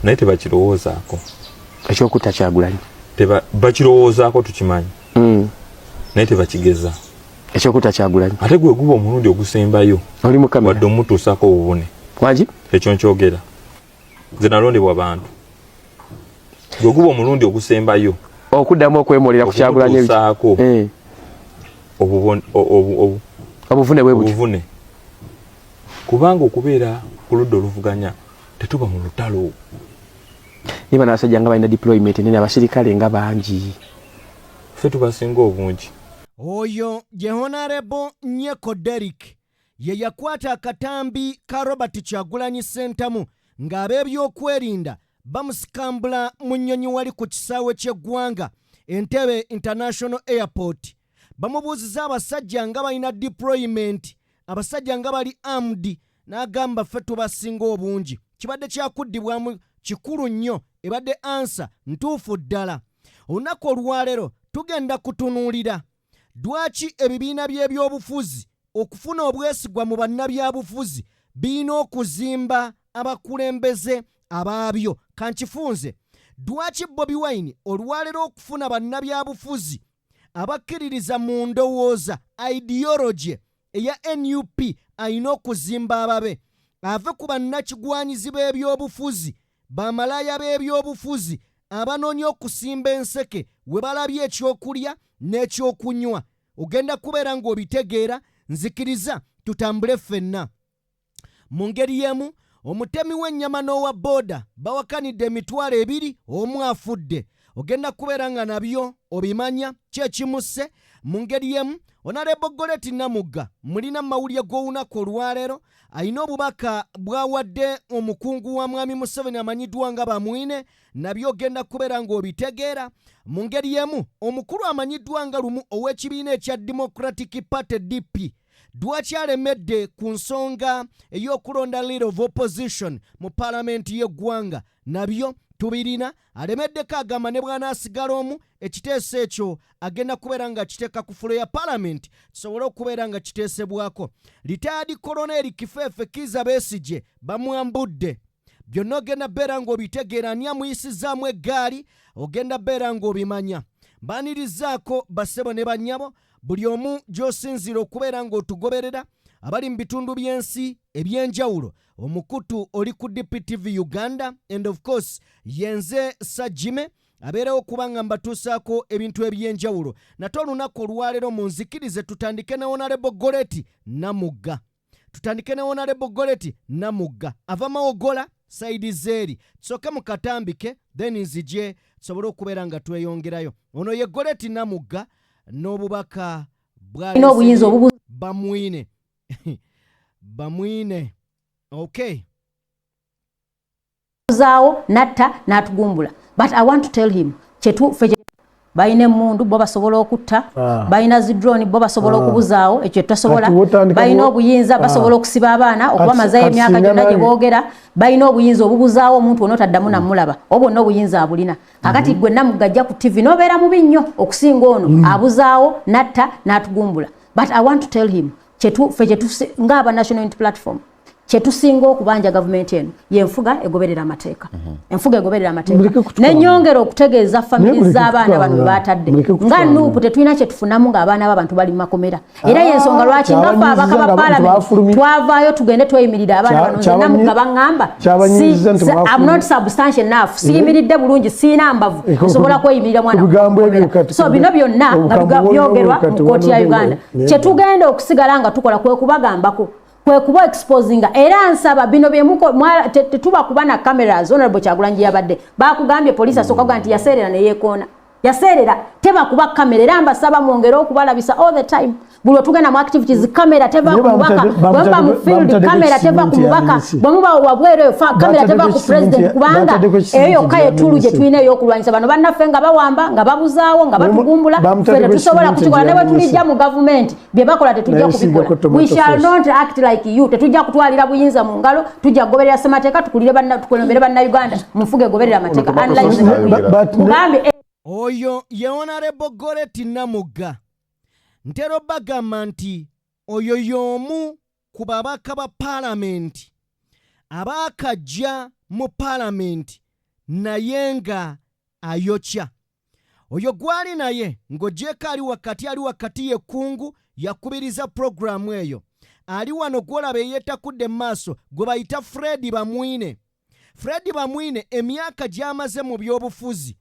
naye tebakirowoozaako. Ekyokutta Kyagulanyi bakirowoozaako tukimanyi naye tebakigeza. Ekyokutta Kyagulanyi ate gwe guba omulundi ogusembayo oli mu kamera wadde omutuusaako obubune. Wagi ekyo nkyogera nze nalondebwa bantu. Gwe guba omulundi ogusembayo okuddamu okwemolera ku Kyagulanyi okutuusaako obuvune bwe buti. obuvune kubanga okubeera ku ludda oluvuganya tetuba mu lutalo. Niba n'abasajja nga balina deployment nene abasirikale nga bangi ffe tubasinga obungi. Oyo ye Honorable Nyeko Derrick ye yakwata akatambi ka Robert Kyagulanyi Ssentamu ng'ab'ebyokwerinda bamusikambula mu nnyonyi wali ku kisaawe ky'eggwanga Entebbe International Airport. Bamubuuziza abasajja nga balina deployment, abasajja nga bali armed, n'agamba ffe tubasinga obungi. Kibadde kyakuddibwamu kikulu nnyo, ebadde ansa ntuufu ddala. Olunaku olwaleero tugenda kutunuulira lwaki ebibiina by'ebyobufuzi okufuna obwesigwa mu bannabyabufuzi birina okuzimba abakulembeze abaabyo. Kankifunze, lwaki Bobi Wine olwaleero okufuna bannabyabufuzi abakkiririza mu ndowooza ideology eya NUP ayina okuzimba ababe, ave ku bannakigwanyizi b'ebyobufuzi, bamalaaya b'ebyobufuzi abanoonya okusimba enseke we balabye ekyokulya n'ekyokunywa. Ogenda kubeera ng'obitegeera, nzikiriza tutambule ffenna. Mu ngeri y'emu, omutemi w'ennyama n'owa booda bawakanidde emitwalo 2 omu afudde. Ogenda kubeera nga nabyo obimanya kyekimusse. Mu ngeri y'emu, Honorable Goreti Namugga mulina mawulire g'olunaku olwaleero ayina obubaka bwawadde omukungu wa Mwami Museveni amanyiddwa nga Bamwine, nabyo ogenda kubeera ng'obitegeera. Mu ngeri y'emu, omukulu amanyiddwa nga lumu ow'ekibiina ekya Democratic Party DP lwaki alemedde ku nsonga ey'okulonda leader of opposition mu paalamenti y'eggwanga, nabyo tubirina. Alemeddeko agamba ne bw'anaasigala omu ekiteeso ekyo agenda kubeera nga kiteeka ku fulo ya paalamenti kisobole okubeera nga kiteesebwako. Retired Colonel Kifeefe Kizza Besigye bamwambudde. Byonna ogenda beera ng'obitegeera. Ani amuyisizaamu eggaali ogenda beera ng'obimanya. Baanirizaako bassebo ne bannyabo buli omu gy'osinzira okubeera ng'otugoberera abali mu bitundu by'ensi eby'enjawulo. Omukutu oli ku DPTV Uganda, and of course yenze Sajime abeerawo kubanga mbatuusaako ebintu eby'enjawulo. Nate olunaku olwaleero munzikirize tutandike ne Honorable Goreti Namugga. Tutandike ne Honorable Goreti Namugga ava Mawogola saidi zeeri, tusooke mu katambike then nzije tusobole okubeera nga tweyongerayo. Ono ye Goreti Namugga n'obubaka bw'obuyinza Bamwine. Bamwine. Okay. Zao natta natugumbula. But I want to tell him chetu baina mundu bo basobola okutta, baina zidrone bo basobola okubuzaawo ekyo tasobola, baina obuyinza basobola okusiba abaana okuba mazaye emyaka gyonna gye boogera, baina obuyinza obubuzaawo omuntu onotaddamu namulaba obwo n'obuyinza abulina. Kakati gwe Namugga ku TV nobeera mubi nnyo okusinga ono abuzaawo natta natugumbula. But I want to tell him chetu ng'aba National Unity Platform chetusinga okubanja government eno yenfuga egoberera amateeka. Enfuga egoberera amateeka n'ennyongera okutegeeza family z'abaana bano batadde nga nuupu tetulina kyetufunamu ng'abaana b'abantu bali mu makomera. Era y'ensonga lwaki ngaffe abaka ba parliament twavaayo tugende tweyimirira abaana bano. Nze Namugga baŋŋamba I'm not substantial enough, siyimiridde bulungi, siina mbavu osobola kweyimirira mwana. So bino byonna nga byogerwa mu kkooti ya Uganda. Kyetugenda okusigala nga tukola kwe kubagambako, kwe kuba exposing era nsaba bino byemuko tetuba kuba na cameras. Honorable Kyagulanyi yabadde bakugambye police asoka nti yaserera ne yekoona, yaserera teba kuba kamera. Era mbasaba mwongere okubalabisa all the time bulo tugenda mu activities kamera teba kubaka bamba mu field kamera teba kumubaka bamuba wabwere kamera teba ku president kubanga eyo kaye tulu je twine yo kulwanyisa bano bannaffe nga bawamba nga babuzaawo nga batugumbula fere tusobola kukikola newe tulijja mu government bye bakola tetujja kubikola. We shall not act like you. Tetujja kutwalira buyinza mu ngalo, tujja kugoberera semateeka tukulire tukulembere banna Uganda mufuge goberera amateeka unlike oyo ye Honorable Goreti Namugga. Ntero bagamba nti oyo y'omu ku babaka ba paalamenti abaakajja mu paalamenti naye nga ayokya. Oyo gwali naye ng'ogyeko ali wakati y'ekkungu yakubiriza puroguramu eyo. Ali wano gw'olaba eyeetakudde mu maaso gwe bayita Fred Bamwine. Fred Bamwine emyaka gy'amaze mu by'obufuzi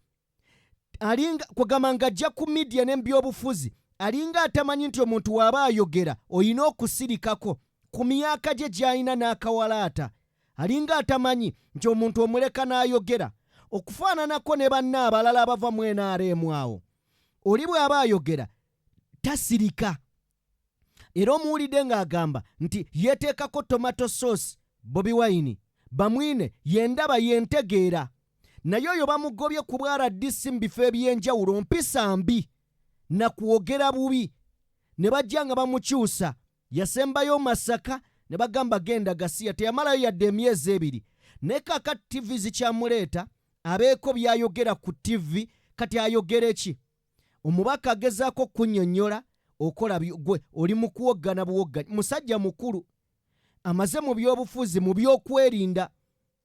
alinga kwegamba ng'ajja ku media n'ebyobufuzi alinga atamanyi nti omuntu waba ayogera oyina okusirikako ku myaka gye gy'alina n'akawalaata. Alinga atamanyi nti omuntu omuleka n'ayogera okufaananako ne banna abalala abava mu NRM awo. Oli bw'aba ayogera tasirika. Era omuwulidde ng'agamba nti yeeteekako tomato sauce Bobi Wine. Bamwine yendaba yentegeera. Naye oyo bamugobye ku RDC mu bifo eby'enjawulo mpisa mbi na kwogera bubi. Ne bajja nga bamukyusa. Yasembayo Masaka ne bagamba genda Gasiya. Teyamalayo yadde emyezi 2. Ne kaka TV zikyamuleeta abeeko byayogera ku TV kati ayogera eki. Omubaka agezaako kunnyonnyola okola gwe oli mu kuwoggana buwoggana. Musajja mukulu amaze mu by'obufuzi mu by'okwerinda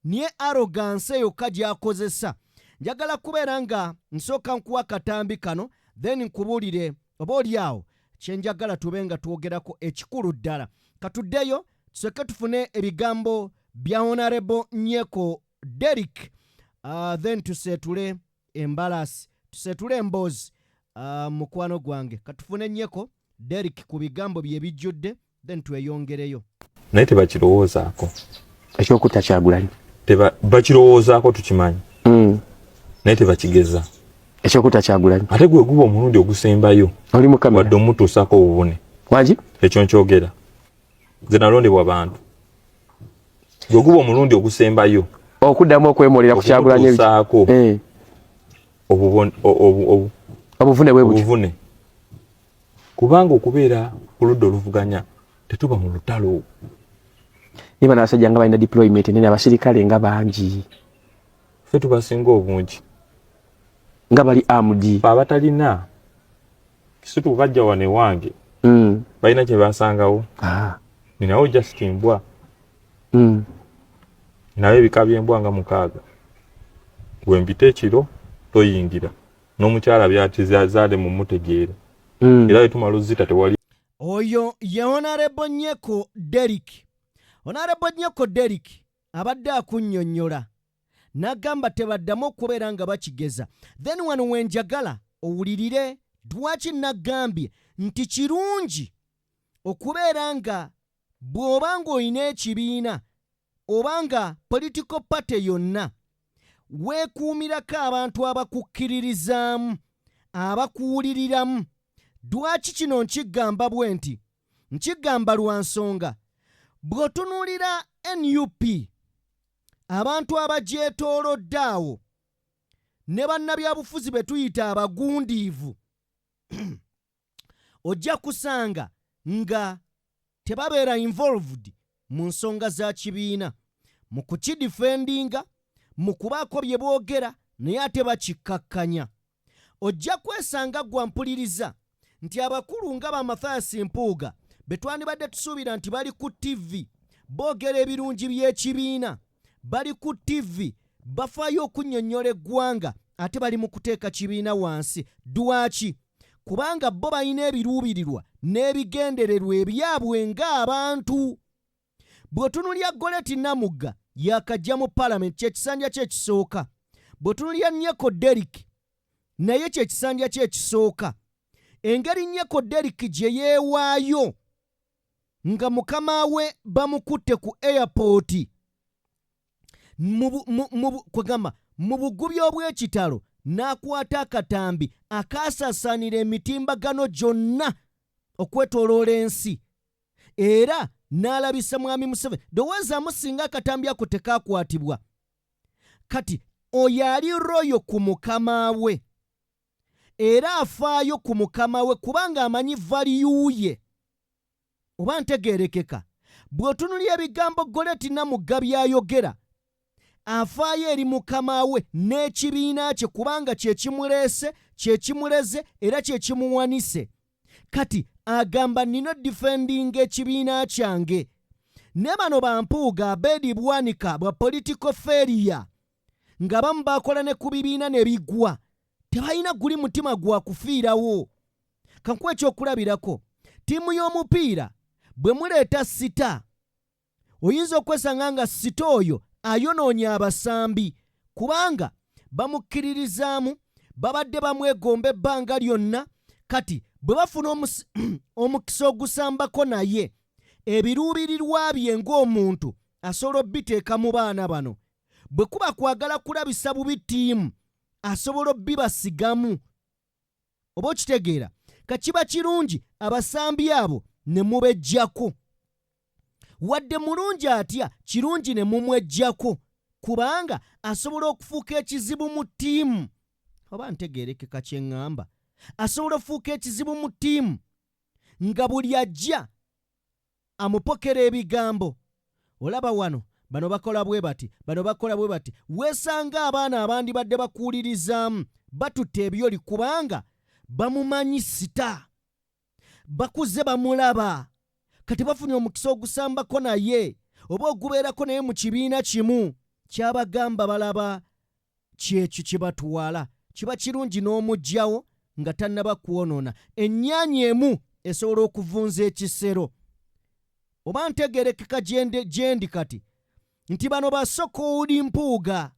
niye arrogance yokka gy'akozesa. Njagala kubeera nga nsooka nkuwa akatambi kano then nkubuulire oba oli awo kye njagala tube nga twogerako ekikulu ddala. Katuddeyo tusooke tufune ebigambo bya Honorable Nyeko Derrick then tuseetule embalasi tuseetule emboozi mukwano gwange. Katufune Nyeko Derrick ku bigambo bye bijjudde then tweyongereyo. Naye tebakirowoozaako ekyokutta Kyagulanyi bakirowoozaako tukimanyi naye tebakigeza ekyokutta Kyagulanyi ate gwe guba omulundi ogusembayo oli mu kamera wadde omutuusaako obubune wagi ekyo nkyogera nze nalondebwa bantu gwe guba omulundi ogusembayo okuddamu okwemolera ku Kyagulanyi omutuusaako obuvune bwe buti obuvune kubanga okubeera ku ludda oluvuganya tetuba mu lutalo. Niba n'abasajja nga balina deployment nene abasirikale nga bangi. Ffe tubasinga obungi. Nga bali armed. Abatalina. Kisutu bajja wane wange. Balina kye basangawo. Ninawo Justin Mbwa. Nawe ebika by'embwa nga 6. Gwe mpita ekiro toyingira. N'omukyala byatizazaale mu mutegeera. Era etumala ozita tewali. Oyo ye Honorable Nyeko Derrick. Honorable Nyeko Derrick abadde akunnyonnyola n'agamba tebaddamu okubeera nga bakigeza. Then wano wenjagala owulirire lwaki nagambye nti kirungi okubeera nga bw'oba ng'olina ekibiina oba nga political party yonna weekuumirako abantu abakukkiririzaamu abakuwuliriramu. Lwaki kino nkigamba bwe nti nkigamba lwa nsonga bw'otunuulira NUP abantu abagyetoolodde awo ne bannabyabufuzi be tuyita abagundiivu ojja kusanga nga tebabeera involved mu nsonga za kibiina mu kukidifendinga mu kubaako bye boogera naye ate bakikkakkanya. Ojja kwesanga gwampuliriza nti abakulu nga ba Mathias Mpuuga be twandibadde tusuubira nti bali ku TV boogera ebirungi by'ekibiina bali ku TV bafaayo okunnyonnyola eggwanga ate bali mu kuteeka kibiina wansi. Lwaki? Kubanga bo balina ebiruubirirwa n'ebigendererwa ebyabwe ng'abantu. Bw'otunulya Goleti Namugga yakajja mu Parliament kyekisanja kye ekisooka. Bw'otunulya Nyeko Derrick naye kyekisanja kye ekisooka. Engeri Nyeko Derrick gye yeewaayo nga mukama we bamukutte ku airport mu bugubi obw'ekitalo n'akwata akatambi akaasasaanira emitimbagano gyonna okwetooloola ensi era n'alabisa mwami Museveni. Ndowoozamu singa akatambi ako tekaakwatibwa kati oyo ali royo ku mukama we era afaayo ku mukama we kubanga amanyi valiyuye. Oba ntegeerekeka bw'otunulya ebigambo Goleti Namugga byayogera afaayo eri mukama we n'ekibiina kye kubanga kyekimuleese kyekimuleze era kyekimuwanise. Kati agamba nino defending ekibiina kyange ne bano bampuuga Abedi Bwanika bwa political failure ng'abamu bakola ne ku bibiina ne bigwa tebalina guli mutima gwa kufiirawo. Kankuwa ekyokulabirako, ttiimu y'omupiira bwe muleeta sita, oyinza okwesanga nga sita oyo ayonoonya abasambi kubanga bamukkiririzaamu, babadde bamwegomba ebbanga lyonna, kati bwe bafuna omukisa ogusambako naye ebiruubirirwa bye ng'omuntu asobola obbiteeka mu baana bano. Bwe kuba kwagala kulabisa bubi ttiimu asobola obbibasigamu. Oba okitegeera, kakiba kirungi abasambi abo ne mubejjako. Wadde mulungi atya, kirungi ne mumwejjako kubanga asobola okufuuka ekizibu mu ttiimu. Oba ntegeerekeka kye ŋŋamba? Asobola okufuuka ekizibu mu ttiimu nga buli ajja amupokera ebigambo. Olaba wano, bano bakola bwe bati, bano bakola bwe bati. Weesanga abaana abandi badde bakuwulirizaamu batutte ebyoli kubanga bamumanyi sita. Bakuze bamulaba. Kati bafunye omukisa ogusambako naye oba ogubeerako naye mu kibiina kimu. Kyabagamba balaba kyekyo kye batwala. Kiba kirungi n'omugyawo nga tannaba kwonoona. Ennyaanya emu esobola okuvunza ekisero. Oba ntegeerekeka gyendi kati nti bano Sokooli Mpuuga,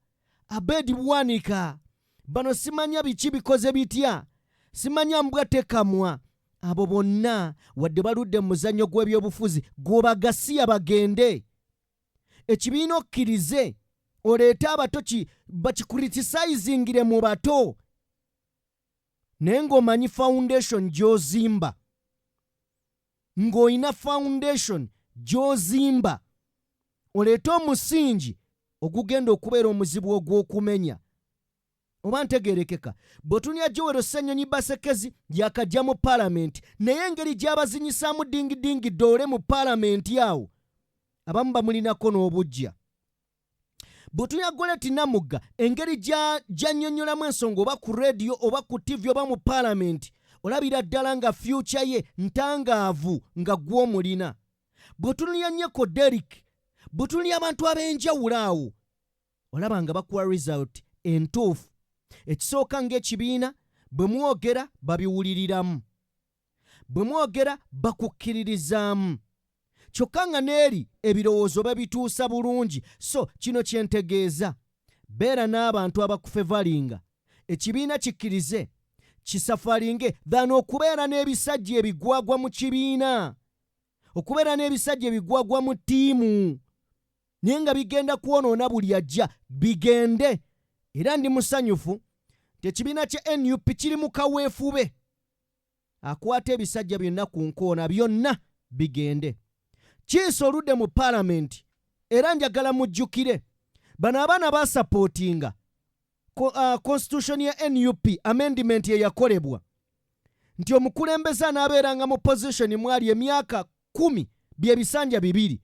Abedi Bwanika, bano simanya biki bikoze bitya, simanya mbwa tekamwa. Abo bonna wadde baludde mu muzannyo gw'ebyobufuzi gw'obagasiya bagende. Ekibiina okkirize oleete abato bakikuritisayizingire mu bato. Naye ng'omanyi foundation gy'ozimba, ng'olina foundation gy'ozimba, oleete omusingi ogugenda okubeera omuzibu ogw'okumenya. Oba ntegeerekeka, bw'otunya Joel Ssenyonyi Basekezi yakajja mu paalamenti, naye engeri gy'abazinyisaamu dingidingi doole mu paalamenti awo, abamu bamulinako n'obujja. Bw'otunya Goleti Namugga, engeri gy'annyonnyolamu ensonga oba ku rediyo oba ku TV oba mu paalamenti, olabira ddala nga future ye ntangaavu nga gw'omulina. Bw'otunya Nyeko Derrick, bw'otunya abantu ab'enjawulo awo, olaba nga bakuwa result entuufu. Ekisooka ng'ekibiina bwe mwogera babiwuliriramu, bwe mwogera bakukkiririzaamu, kyokka nga n'eri ebirowoozo babituusa bulungi. So kino kyentegeeza, beera n'abantu abakufevalinga, ekibiina kikkirize kisafalinge than okubeera n'ebisajja ebigwagwa mu kibiina, okubeera n'ebisajja ebigwagwa mu ttiimu naye nga bigenda kwonoona buli ajja. Bigende. Era ndi musanyufu nti ekibiina kya NUP kiri mu kaweefube, akwata ebisajja byonna ku nkoona, byonna bigende. Kiisa oludde mu paalamenti, era njagala mujjukire bano abaana basapootinga constitution ya NUP amendment ye yakolebwa nti omukulembeze anaabeeranga mu position mwali emyaka 10 bye bisanja 2.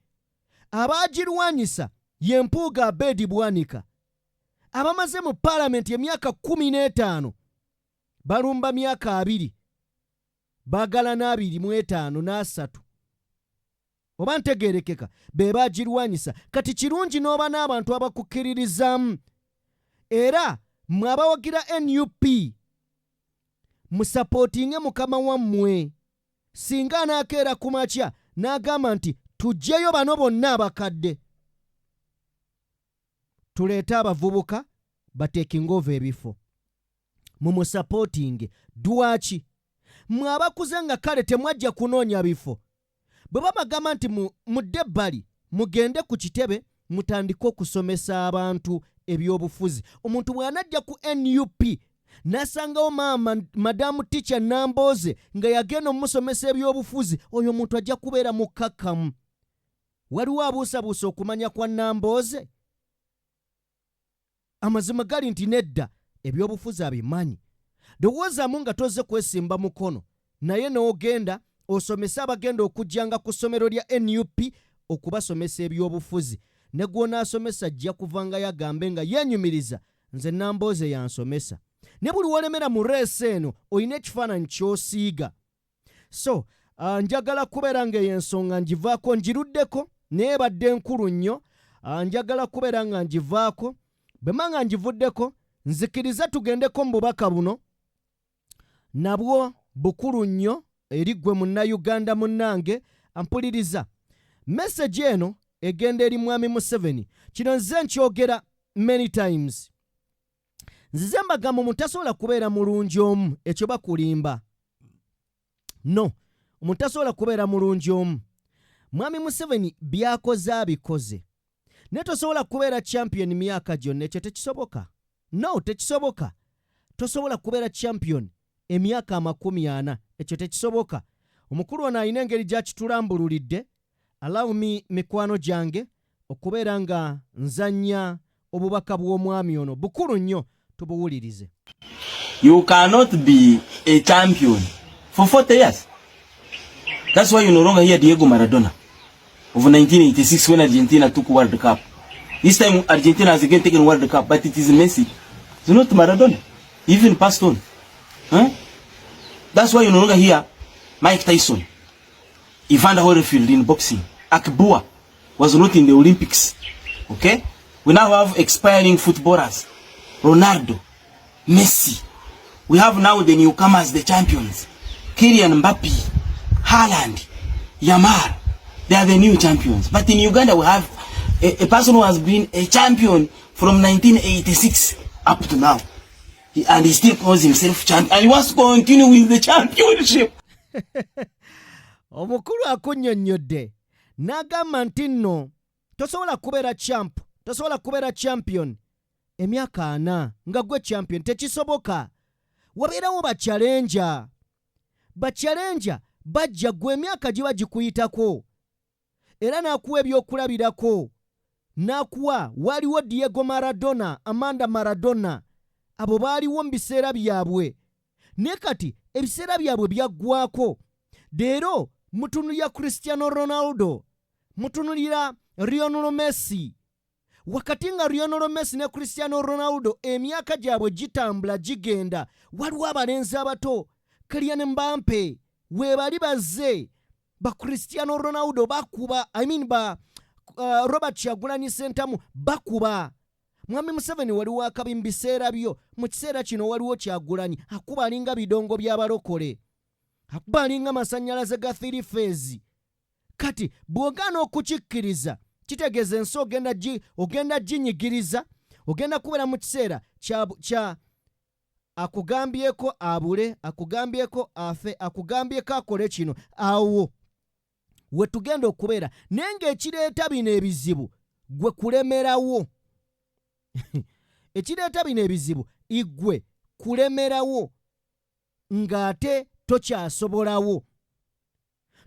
Abaagirwanyisa ye Mpuuga Abedi Bwanika, abamaze mu paalamenti emyaka 15 balumba myaka 2, baagala na 25 na 3. Oba ntegeerekeka, be baagirwanyisa. Kati kirungi n'oba n'abantu abakukkiririzaamu, era mmwe abawagira NUP musapootinge mukama wammwe. Singa anaakeera ku makya n'agamba nti tuggyeyo bano bonna abakadde, tuleete abavubuka bateekinga ova ebifo, mumusapootinge. Dwaki? Mmwe abakuze nga kale temwajja kunoonya bifo, bwe babagamba nti mudde ebbali mugende ku kitebe mutandike okusomesa abantu ebyobufuzi. Omuntu bw'anajja ku NUP n'asangawo madamu Ticha Nambooze nga yagenda omusomesa ebyobufuzi, oyo omuntu ajja kubeera mukkakkamu. Waliwo abuusabuusa okumanya kwa Nambooze? Amazima gali nti nedda, ebyobufuzi abimanyi. Lowoozaamu nga toze kwesimba mukono naye n'ogenda osomesa abagenda okujjanga ku ssomero lya NUP okubasomesa ebyobufuzi. Ne gw'onaasomesa ajja kuvangayo agambe nga yeenyumiriza, nze Nambooze yansomesa. Ne buli wolemera mu reesi eno olina ekifaananyi ky'osiiga. So njagala kubeera ng'eyo ensonga ngivaako, ngiruddeko naye badde nkulu nnyo. Njagala kubeera nga ngivaako bwe manga njivuddeko nzikiriza tugendeko mu bubaka buno nabwo bukulu nnyo eri ggwe munnayuganda munnange ampuliriza. Message eno egenda eri mwami Museveni. Kino nze nkyogera many times. Nzize mbagamba omuntu tasobola kubeera mulungi omu, ekyo bakulimba. No, omuntu tasobola kubeera mulungi omu. Mwami Museveni byakoze abikoze. Naye tosobola kubeera champion myaka gyonna, ekyo tekisoboka. No, tekisoboka. Tosobola kubeera champion emyaka 40, ekyo tekisoboka. Omukulu ono alina engeri gy'akitulambululidde. Allow me mikwano gyange okubeera nga nzanya obubaka bw'omwami ono bukulu nnyo tubuwulirize. You cannot be a champion for 40 years. That's why you no longer hear Diego Maradona of 1986 when Argentina took World Cup. This time Argentina has again taken World Cup, but it is Messi. It's not Maradona. He even passed on. That's why you no longer hear Mike Tyson, Evander Holyfield in boxing. Akbua was not in the Olympics. Okay? We now have expiring footballers. Ronaldo, Messi. We have now the newcomers, the champions. Kylian Mbappe, Haaland, Yamal. They are the new champions. But in Uganda we have a person who has been a champion from 1986 up to now. And he still calls himself champion. And he wants to continue with the championship. Omukulu akunnyonnyodde n'agamba nti nno tosobola kubeera champ, tosobola kubeera champion emyaka 4 nga gwe champion, tekisoboka. Wabeerawo bachallenger. Bachallenger bajja gwe emyaka giba gikuyitako era n'akuwa ebyokulabirako. N'akuwa waliwo Diego Maradona, Amanda Maradona. Abo baaliwo mu biseera byabwe. Ne kati ebiseera byabwe byaggwako. Leero mutunulira Cristiano Ronaldo, mutunulira Lionel Messi. Wakati nga Lionel Messi ne Cristiano Ronaldo emyaka gyabwe gitambula gigenda, waliwo abalenzi abato Kylian Mbappe we bali bazze ba Cristiano Ronaldo bakuba, Robert Kyagulanyi Ssentamu bakuba. Mwami Museveni waliwo akabi mu biseera byo. Mu kiseera kino waliwo Kyagulanyi akuba alinga bidongo by'abalokole, akuba alinga masannyalaze ga 3 phase. Kati bw'ogaana okukikkiriza kitegeeza ensi ogenda ginyigiriza, ogenda kubeera mu kiseera kya akugambyeko abule, akugambyeko afe, akugambyeko akole kino. Awo we tugenda okubeera naye ng'ekireeta bino ebizibu gwe kulemerawo. Ekireeta bino ebizibu igwe kulemerawo ng'ate tokyasobolawo.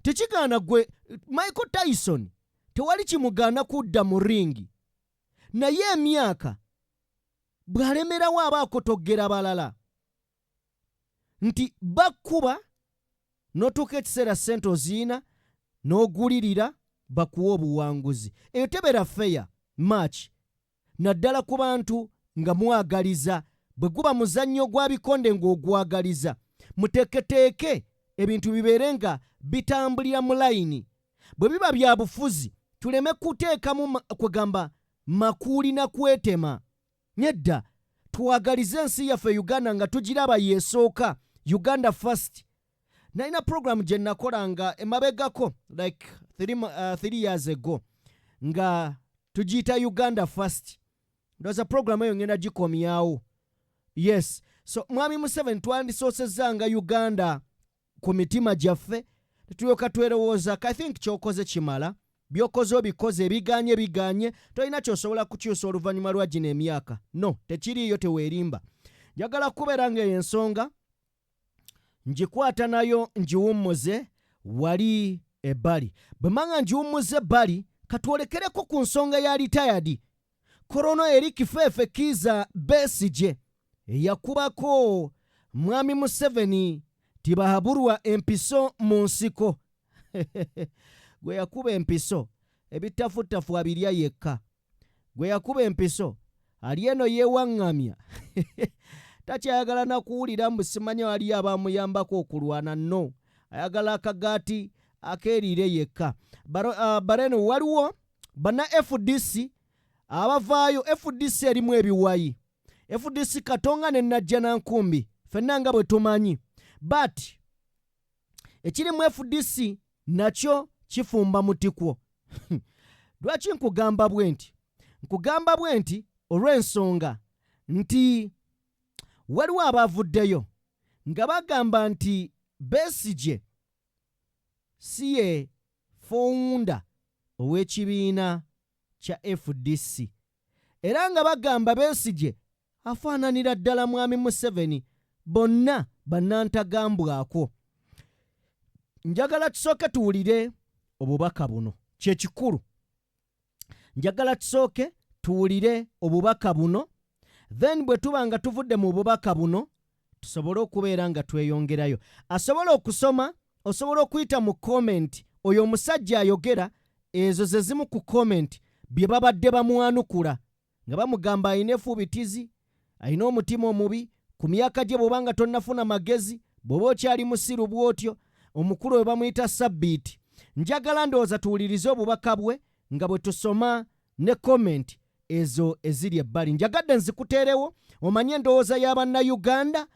Tekigaana gwe Michael Tyson tewali kimugaana kudda mu ringi, naye emyaka bw'alemerawo abaako toggera balala nti bakkuba n'otuuka ekiseera ssente oziina n'ogulirira bakuwa obuwanguzi. Eyo tebeera feya match naddala ku bantu nga mwagaliza. Bwe guba muzannyo gwa bikonde ng'ogwagaliza, muteeketeeke ebintu bibeere nga bitambulira mu layini. Bwe biba bya bufuzi tuleme kuteekamu kwegamba makuuli na kwetema. Nedda tuwagalize ensi yaffe Uganda nga tugiraba yeesooka, Uganda first. Nalina program gye nakolanga emabegako like 3 years ago nga tugiyita Uganda first. Ndowooza program eyo ngenda gikomyawo. Yes. So mwami Museveni twandisoosezanga Uganda ku mitima gyaffe, tulyoka twerowooza I think kyokoze kimala, byokoze obikoze, ebiganye tolina kyosobola kukyusa oluvannyuma lwa gino emyaka. No, tekiriiyo, teweerimba. Njagala kubeera ng'eyo ensonga ngikwata nayo ngiwummuze wali ebbali. Bwe manga ngiwummuze ebbali, katwolekereko ku nsonga ya retired Korono Eric Fefe Kiza Besigye yakubako mwami Museveni tibahaburwa empiso mu nsiko. Gwe yakuba empiso ebitafutafu abirya yekka. Gwe yakuba empiso ali eno yeewaŋŋamya. Takyayagala na kuwulira mbu simanya wali abamuyambako okulwana. No, ayagala akagaati akeerire yekka. Bareno waliwo bana FDC abavaayo FDC erimu ebiwayi. FDC Katonga ne Najjanankumbi ffenna nga bwe tumanyi. But ekiri mu FDC nakyo kifumba mutikwo. Lwaki nkugamba bwe nti? Nkugamba bwe nti olw'ensonga nti waliwo abavuddeyo nga bagamba nti Besigye si ye founder ow'ekibiina kya FDC. Era nga bagamba Besigye afaananira ddala mwami Museveni, bonna bannantagambwako. Njagala tusooke tuwulire obubaka buno. Kye kikulu. Njagala tusooke tuwulire obubaka buno. Then bwe tuba nga tuvudde mu bubaka buno, tusobole okubeera nga tweyongerayo. Asobola okusoma, osobola okuyita mu comment, oyo omusajja ayogera, ezo ze zimu ku comment bye babadde bamwanukula. Nga bamugamba ayina efubitizi, ayina omutima omubi, ku myaka gye bw'obanga tonnafuna magezi, bw'oba okyali musiru bw'otyo, omukulu we bamuyita Sabbiiti. Njagala ndowooza tuwulirize obubaka bwe nga bwe tusoma ne comment ezo eziri ebbali. Njagadde nzikuteerewo omanye endowooza y'Abannayuganda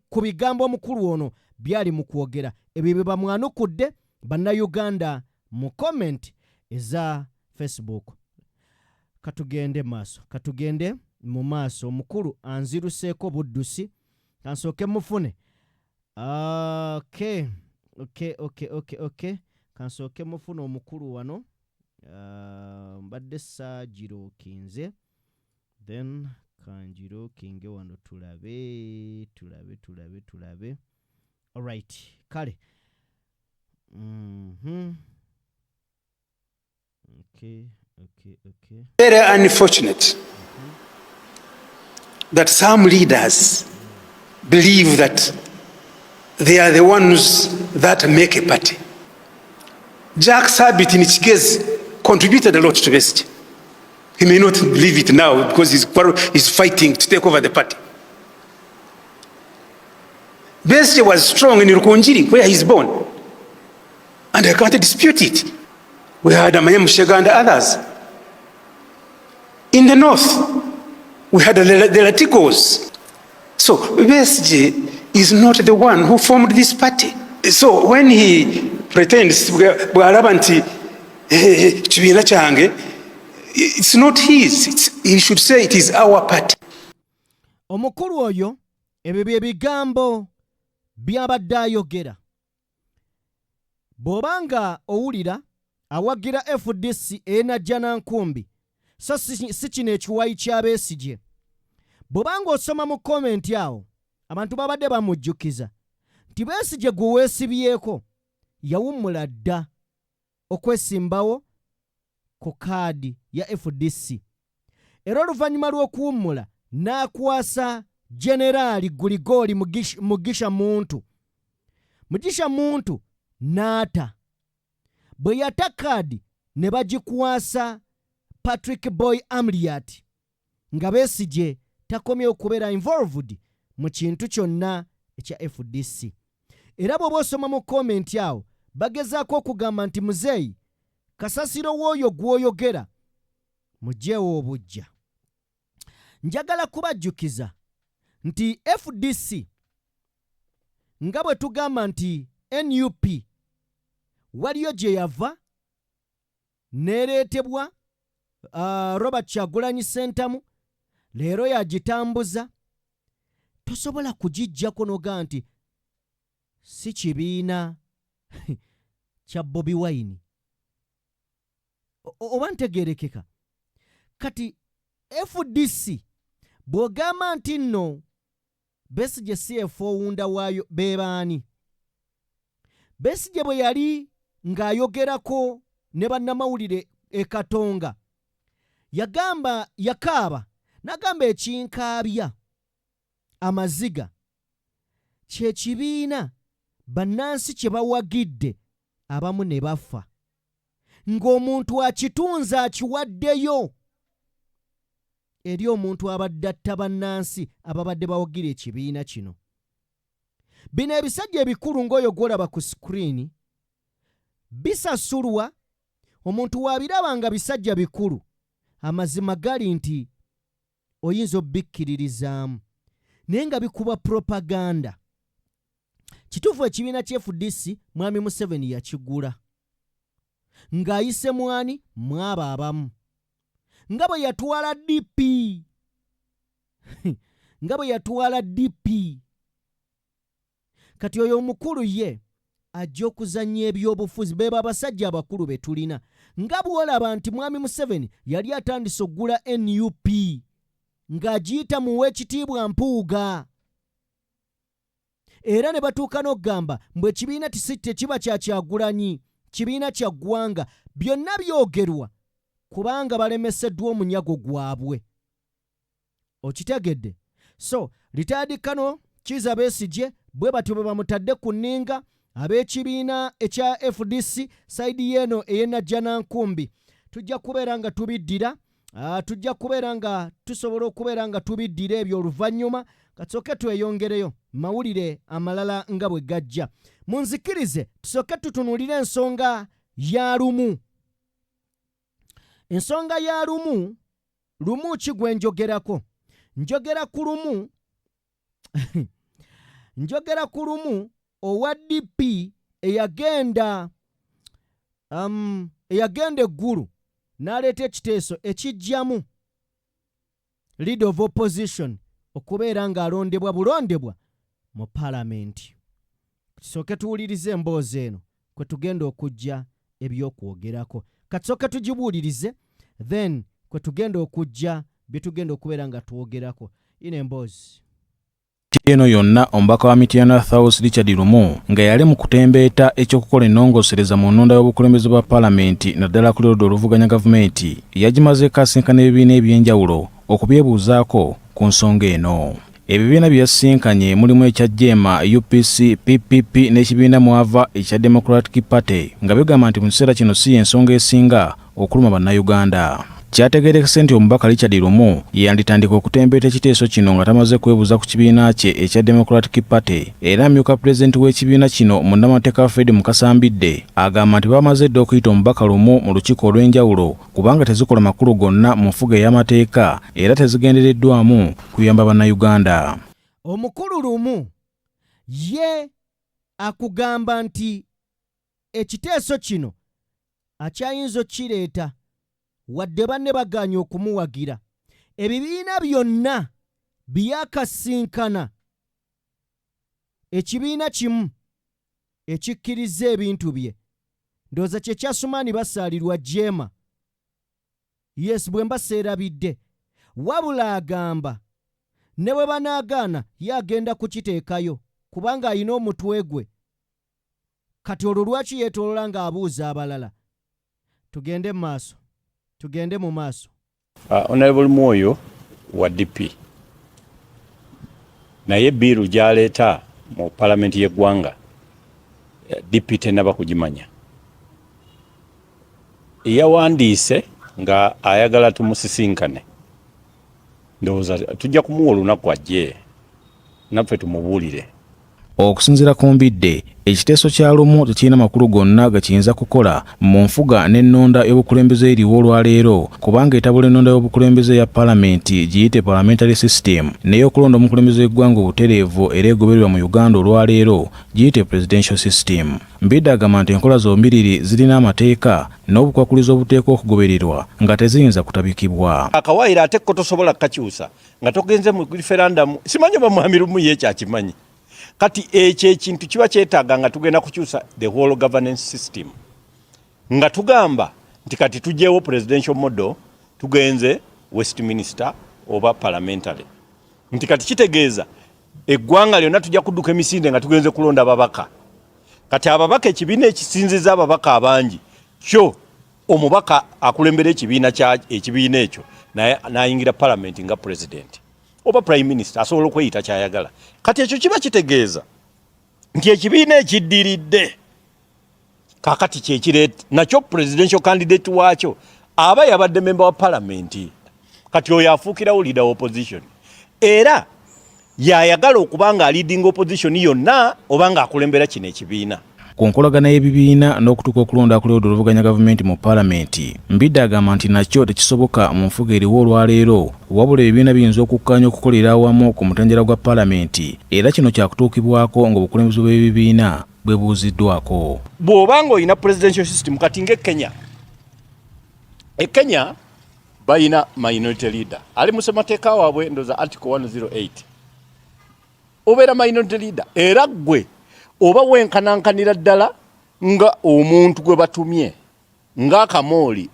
ku bigambo omukulu ono byali mu kwogera. Ebyo bye bamwanukudde Bannayuganda mu comment eza Facebook. Katugende maaso. Katugende mu maaso. Omukulu anziruseeko buddusi. Kansooke mufune. Okay. Kansooke mufune omukulu wano. Mbadde saagirookinze. Then kanjirookinge wano tulabe. Alright. Kale. Okay. Very unfortunate that some leaders believe that they are the ones that make a party. Jack Sabbiiti in Kigezi contributed a lot to Besigye. He may not believe it now because he's fighting to take over the party. Besigye was strong in Rukunjiri, where he's born, and I can't dispute it. We had Amanya Mushega and others. In the north, we had the Latigos. So Besigye is not the one who formed this party. So when he pretends it's not his. He should say it is our party. Omukulu oyo ebyo bye bigambo byabadde ayogera. Bw'obanga owulira awagira FDC Najjanankumbi, so si kino ekiwayi kya Besigye. Bw'obanga osoma mu komenti awo, abantu babadde bamujjukiza nti Besigye gwe weesibyeko yawummula dda okwesimbawo ku kaadi ya FDC. Era oluvannyuma lw'okuwummula n'akwasa Generaali Guligoli Mugisha Muntu. Mugisha Muntu n'ata. Bwe yata kaadi ne bagikwasa Patrick Boy Amriat, nga Besigye takomye okubeera involved mu kintu kyonna ekya FDC. Era bw'oba osoma mu komenti awo bagezaako okugamba nti muzeeyi kasasiro w'oyo gw'oyogera mugyewo obujja. Njagala kubajjukiza nti FDC nga bwe tugamba nti NUP waliyo gye yava neereetebwa Robert Kyagulanyi Ssentamu, leero yagitambuza. Tosobola kugijjako noga nti si kibiina kya Bobi Wine. Oba ntegeerekeka. Kati FDC bw'ogamba nti nno Besigye si efowunda waayo beebaani. Besigye bwe yali ng'ayogerako ne bannamawulire e Katonga yakaaba n'agamba ekinkaabya amaziga kye kibiina bannansi kye bawagidde abamu ne bafa, ng'omuntu akitunze akiwaddeyo eri omuntu abadde atta bannansi ababadde bawagira ekibiina kino. Bino ebisajja ebikulu ng'oyo gw'olaba ku screen bisasulwa. Omuntu wabiraba nga bisajja bikulu amazima gali nti oyinza obikkiririzaamu naye nga bikuba propaganda. Kituufu ekibiina kya FDC mwami Museveni yakigula ng'ayise mwani mwaba abamu nga bwe yatwala DP nga bwe yatwala DP. Kati oyo omukulu ye ajja okuzannya ebyobufuzi beba abasajja abakulu be tulina nga bw'olaba nti mwami Museveni yali atandise oggula NUP ng'agiyita muwe ekitiibwa Mpuuga era ne batuuka n'okugamba mbwe ekibiina tekiba kya Kyagulanyi, kibiina kya ggwanga. Byonna byogerwa kubanga balemeseddwa omunyago gwabwe. Okitegedde? So retired Colonel Kizza Besigye bwe batyo bwe bamutadde ku nninga ab'ekibiina ekya FDC sayidi y'eno ey'Ennajjanankumbi. Tujja kubeera nga tubiddira, tujja kubeera nga tusobola okubeera nga tubiddira ebyo oluvannyuma. Kasooke tweyongereyo mawulire amalala nga bwe gajja. Munzikirize tusooke tutunuulire ensonga ya lumu. Ensonga ya lumu, lumu ki gwe njogerako? Njogera ku lumu njogera ku lumu owa DP eyagenda eggulu n'aleeta ekiteeso ekijjamu leader of opposition okubeera ng'alondebwa bulondebwa mu palamenti. Tusooke tuwulirize emboozi eno kwe tugenda okujja ebyokwogerako. Katusooke tugibuulirize then kwe tugenda okujja bye tugenda okubeera nga twogerako. Ino emboozi eno yonna omubaka wa Mityana South Richard Lumu nga yali mu kutembeeta ekyokukola ennongoosereza mu nnonda y'obukulembeze bwa paalamenti naddala ku lulda oluvuganya gavumenti yagimazeeko asinkana ebibiina eby'enjawulo okubyebuuzaako ku nsonga eno. Ebibiina byasinkanye mulimu ekya Jema, UPC, PPP n'ekibiina mwava ekya Democratic Party nga bigamba nti mu kiseera kino si ensonga esinga okuluma bannayuganda. Kyategeerekese nti omubaka Richard Lumu yanditandika okutembeeta ekiteeso kino nga tamaze kwebuuza ku kibiina kye ekya Democratic Party era amyuka pulezidenti w'ekibiina kino munnamateeka Fred Mukasambidde agamba nti bamaze dda okuyita omubaka Lumu mu lukiiko olw'enjawulo kubanga tezikola makulu gonna mu nfuga ey'amateeka era tezigendereddwamu kuyamba bannayuganda. Omukulu Lumu ye akugamba nti ekiteeso kino akyayinza okkireeta wadde banne baganye okumuwagira. Ebibiina byonna byakasinkana ekibiina kimu ekikkiriza ebintu bye. Ndowooza kye kyasumaani basaalirwa Jema. Yes, bwe mbaseerabidde. Wabula agamba ne bwe banaagaana ye agenda kukiteekayo kubanga alina omutwe gwe. Kati olwo lwaki yeetoolola ng'abuuza abalala? Tugende mu maaso. Tugende mu maaso. Honorable Moyo wa DP naye biiru gyaleeta mu palamenti y'eggwanga DP tennaba kugimanya. Yawandiise nga ayagala tumusisinkane. Ndowooza tujja kumuwa olunaku ajje naffe tumubuulire. Okusinziira ku Mbidde, ekiteeso kya Lumu tekirina makulu gonna gakiyinza kukola mu nfuga n'ennonda y'obukulembeze eriwo olwaleero kubanga etabula ennonda y'obukulembeze ya paalamenti giyite parliamentary system n'ey'okulonda omukulembeze w'eggwanga obutereevu era egobererwa mu Uganda olwaleero giyite presidential system. Mbidde agamba nti enkola zombiriri zirina amateeka n'obukwakulizo obuteekwa okugobererwa nga teziyinza kutabikibwa. Akawaayiro ate ko tosobola kukakyusa nga togenze mu referendum. Simanyi oba mwami Lumu ye kyakimanyi. Kati ekyo ekintu kiba kyetaaga nga tugenda kukyusa the whole governance system. Nga tugamba nti kati tujjeewo presidential model tugenze Westminster oba parliamentary. Nti kati kitegeeza eggwanga lyonna tujja kudduka emisinde nga tugenze kulonda ababaka. Kati ababaka ekibiina ekisinziza ababaka abangi kyo omubaka akulembera ekibiina ekyo n'ayingira parliament nga president oba prime minister asobola okweyita kyayagala. Kati ekyo kiba kitegeeza nti ekibiina ekiddiridde kakati kyekireeta nakyo presidential candidate waakyo aba yabadde member wa parliament. Kati oyo afuukirawo leader opposition era yayagala okubanga leading opposition yonna oba nga akulembera kino ekibiina. ku nkolagana y'ebibiina n'okutuuka okulonda ku lwoddo oluvuganya gavumenti mu paalamenti. Mbidde agamba nti nakyo tekisoboka mu nfuga eriwo olwaleero, wabula ebibiina biyinza okukkaanya okukolera awamu ku mutenjera gwa paalamenti, era kino kyakutuukibwako ng'obukulembeze bw'ebibiina bwebuuziddwako. Bw'oba ng'olina presidential system kati ng'e Kenya bayina minority leader ali mu ssemateeka waabwe ndoza article 108 obeera minority leader era gwe oba wenkanankanira ddala nga omuntu gwe batumye ng'akamooli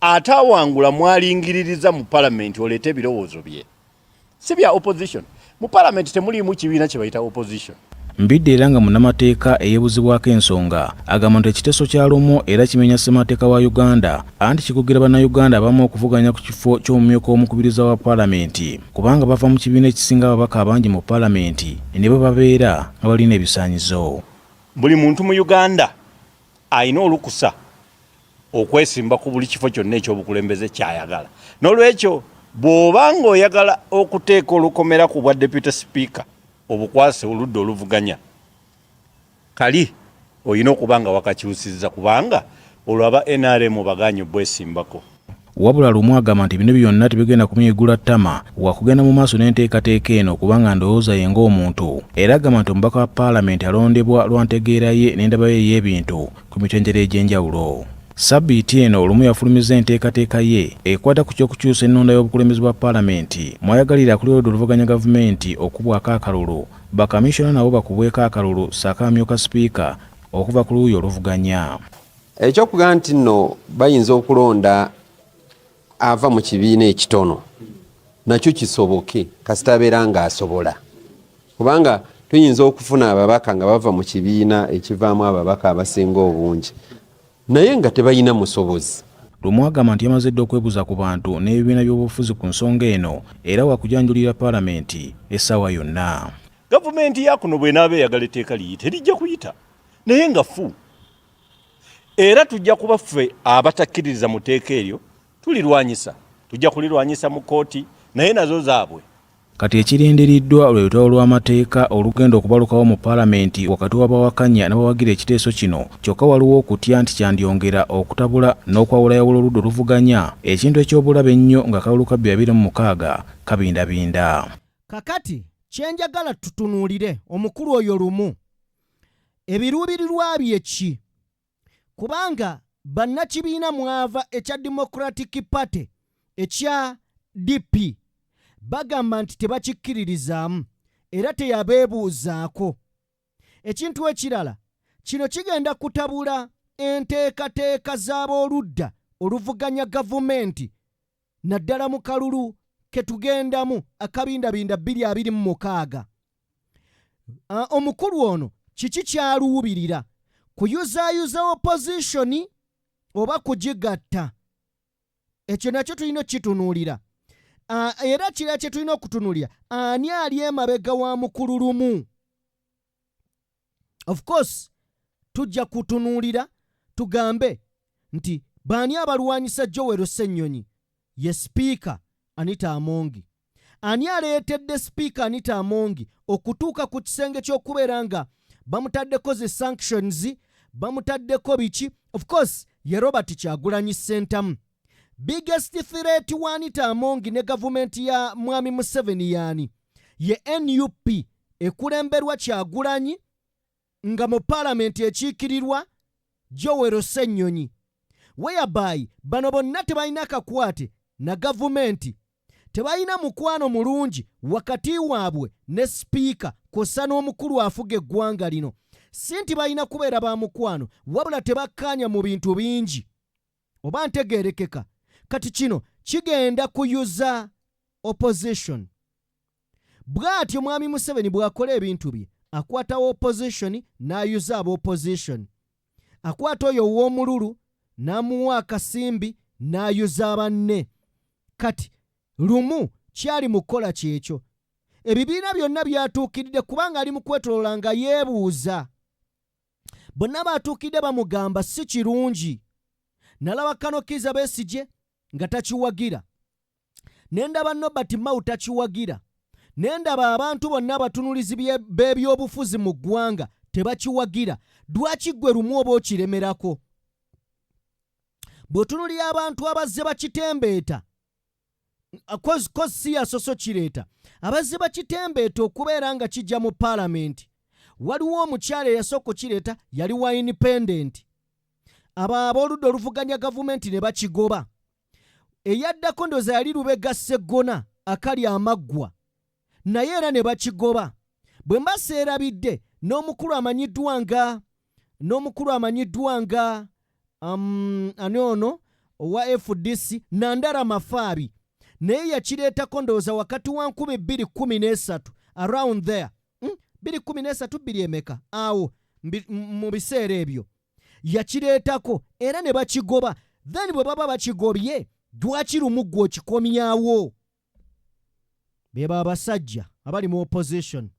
atawangula mwalingiririza mu parliament oleete ebirowoozo bye si bya opposition. Mu parliament temuliimu kibiina kye bayita opposition. Mbidde era nga munnamateeka eyeebuzibwako ensonga agamba nti ekiteeso kya lumu era kimenya ssemateeka wa Uganda anti kikugira bannayuganda abamu okuvuganya ku kifo ky'omumyuka omukubiriza wa paalamenti kubanga bava mu kibiina ekisinga ababaka abangi mu paalamenti ne bwe babeera nga balina ebisaanyizo. Buli muntu mu Uganda alina olukusa okwesimba ku buli kifo kyonna ekyobukulembeze kyayagala. N'olwekyo bw'oba ng'oyagala okuteeka olukomera ku bwa deputy speaker obukwase oludda oluvuganya kali olina okuba nga wakakyusizza kubanga olwaba NRM baganye bwesimbako. Wabula Lumu agamba nti bino byonna tebigenda kumuyigula ttama wakugenda mu maaso n'enteekateeka eno kubanga ndowooza ye ng'omuntu, era agamba nti omubaka wa paalamenti alondebwa lwa ntegeera ye n'endaba ye ey'ebintu ku mitendera egy'enjawulo. Sabbiiti eno Lumu yafulumiza enteekateeka ye ekwata ku ky'okukyusa ennonda y'obukulembeze bwa paalamenti mwayagalira ku lwoddo oluvuganya gavumenti okubwako akalulu, bakamishona nabo bakubweko akalulu ssaako amyuka sipiika okuva ku luuyi oluvuganya. Ekyokugamba nti nno bayinza okulonda ava mu kibiina ekitono nakyo kisoboke kasita abeera ng'asobola, kubanga tuyinza okufuna ababaka nga bava mu kibiina ekivaamu ababaka abasinga obungi naye nga tebalina musobozi. Lumu agamba nti yamaze dda okwebuuza ku bantu n'ebibiina by'obufuzi ku nsonga eno era wakujanjulira paalamenti essaawa yonna. Gavumenti ya kuno bw'enaaba eyagala etteeka liyite lijja kuyita naye nga fu, era tujja kuba ffe abatakkiririza mu tteeka eryo tulirwanyisa, tujja kulirwanyisa mu kooti naye nazo zaabwe. Kati ekirindiriddwa lwe lutalo lw'amateeka olugenda okubalukawo mu paalamenti wakati w'abawakanya n'abawagira ekiteeso kino, kyokka waliwo okutya nti kyandyongera okutabula n'okwawulayawula oludda oluvuganya, ekintu eky'obulabe ennyo nga kalulu ka 2026 kabindabinda. Kakati kyenjagala tutunuulire omukulu oyo Lumu ebiruubirirwa bye ki, kubanga bannakibiina mwava ekya Democratic Party ekya DP bagamba nti tebakikkiririzaamu era teyabeebuuzaako. Ekintu ekirala kino kigenda kutabula enteekateeka z'abooludda oluvuganya gavumenti naddala mu kalulu ke tugendamu akabindabinda 2026. Omukulu ono kiki kyaluubirira? Kuyuzaayuza opposition oba kugigatta? Ekyo nakyo tulina okitunuulira. Era kira kye tulina okutunuulira, ani ali emabega wa mukulu Lumu? Of course tujja kutunuulira tugambe nti baani abalwanyisa Joel Ssennyonyi? Ye Speaker Anita Amongi. Ani aleetedde Speaker Anita Amongi okutuuka ku kisenge ky'okubeera nga bamutaddeko ze sanctions, bamutaddeko biki? Of course ye Robert Kyagulanyi Ssentamu. Biggest threat wa Anita Amongi ne gavumenti ya Mwami Museveni yani ye NUP ekulemberwa Kyagulanyi nga mu paalamenti ekiikirirwa Joel Ssennyonyi, whereby bano bonna tebalina kakwate na gavumenti, tebalina mukwano mulungi wakati waabwe ne Speaker kw'ossa n'omukulu afuga eggwanga lino. Si nti balina kubeera ba mukwano, wabula tebakkaanya mu bintu bingi. Oba ntegeerekeka? Kati kino kigenda kuyuza opposition. Bw'atyo Mwami Museveni bw'akola ebintu bye, akwatawo opposition n'ayuza ab'opposition. Akwata oyo ow'omululu n'amuwa akasimbi n'ayuza banne. Kati Lumu kyali mu kukola kyekyo. Ebibiina byonna byatuukiridde kubanga ali mu kwetoloola nga yeebuuza. Bonna baatuukidde bamugamba si kirungi. Nalaba Kano Kizza Besigye nga takiwagira, nendaba Nobert Mao takiwagira, nendaba abantu bonna abatunulizi b'ebyobufuzi mu ggwanga tebakiwagira lwaki gwe lumu oba okiremerako bw'otunuulira abantu abazze bakitembeeta kozi yasoso kireeta abazze bakitembeeta okubeera nga kijja mu paalamenti waliwo omukyala eyasooka okireeta yali wa independent abo ab'oludda oluvuganya gavumenti ne bakigoba eyaddako ndooza yali Lubega Sseggona akali amaggwa naye era ne bakigoba bwe mba seerabidde n'omukulu amanyiddwa nga ani ono owa FDC Nandara Mafaabi naye yakireetako ndowooza wakati wa 2013 around there 2013 biri emeka awo mu biseera ebyo yakireetako era ne bakigoba then bwe baba bakigobye lwaki lumu gwe okikomyawo beba abasajja abali mu opposition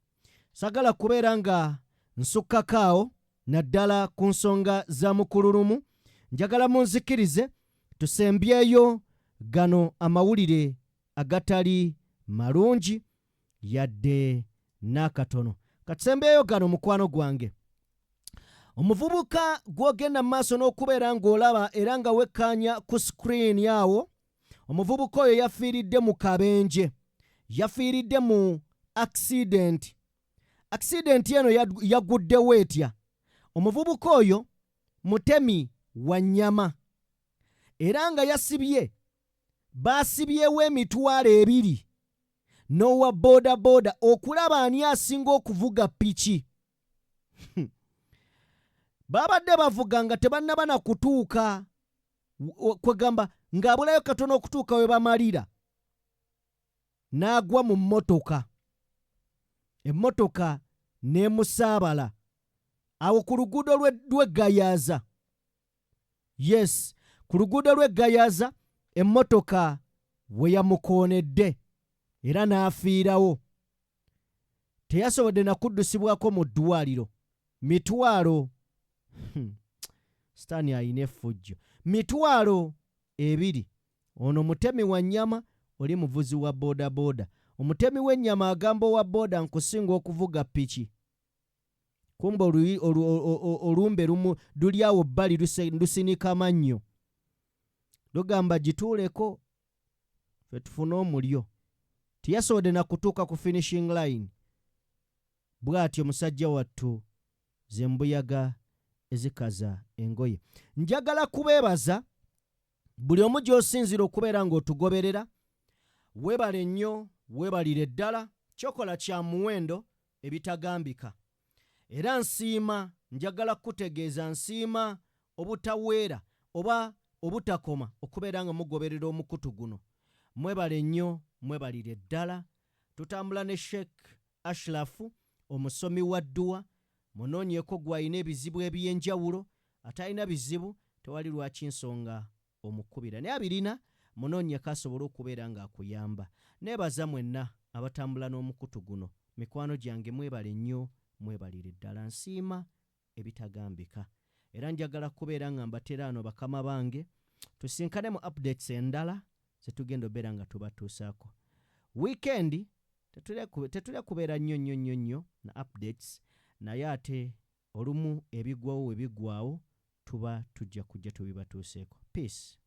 sagala kubeera nga nsukkakaawo naddala ku nsonga za mukululumu njagala munzikirize tusembyeyo gano amawulire agatali malungi yadde n'akatono katusembyeyo gano mukwano gwange omuvubuka gw'ogenda mu maaso n'okubeera ng'olaba era nga wekkaanya ku screen yawo omuvubuka oyo yafiiridde mu kabenje yafiiridde mu accident eno yaguddewo etya omuvubuka oyo mutemi wa nnyama era nga baasibyewo emitwalo 2 n'owa bodaboda okulaba ani asinga okuvuga piki babadde bavuga nga tebannaba na kutuuka kwegamba ng'abulayo katono okutuuka we bamalira n'agwa mu mmotoka emmotoka n'emusaabala awo ku luguudo lw'Egayaaza yes ku luguudo lw'Egayaaza emmotoka we yamukoonedde era n'afiirawo teyasobodde na kuddusibwako mu ddwaliro mitwalo sitaani ayina effujjo mitwalo 2 ono mutemi wa nnyama oli muvuzi wa bodaboda omutemi w'ennyama agamba owa boda nkusinga okuvuga piki kumba olumbe lumu luli awo bbali lusinika mannyo lugamba gituuleko fe tufune omulyo tiyasobodde na kutuuka ku finishing line bw'atyo musajja wattu zembuyaga ezikaza engoye njagala kubeebaza buli omu gy'osinzira okubeera ng'otugoberera weebale nnyo weebalire ddala kyokola kya muwendo ebitagambika era nsiima njagala kutegeeza nsiima obutaweera oba obutakoma okubeera nga mugoberera omukutu guno mwebale nnyo mwebalire ddala tutambula ne Sheikh Ashrafu omusomi wa dduwa munoonyeeko gw'alina ebizibu eby'enjawulo atalina bizibu tewali lwaki nsonga omukubira naye abirina munoonyeeko asobole okubeera ng'akuyamba neebaza mwenna abatambula n'omukutu guno mikwano gyange mwebale nnyo mwebalire ddala nsiima ebitagambika era njagala kubeera nga mbatera ano bakama bange tusinkane mu updates endala zetugenda obeera nga tubatuusaako weekend tetulya kubeera nnyo na updates naye ate olumu ebigwawo we biggwawo tuba tujja kujja tubibatuuseeko peace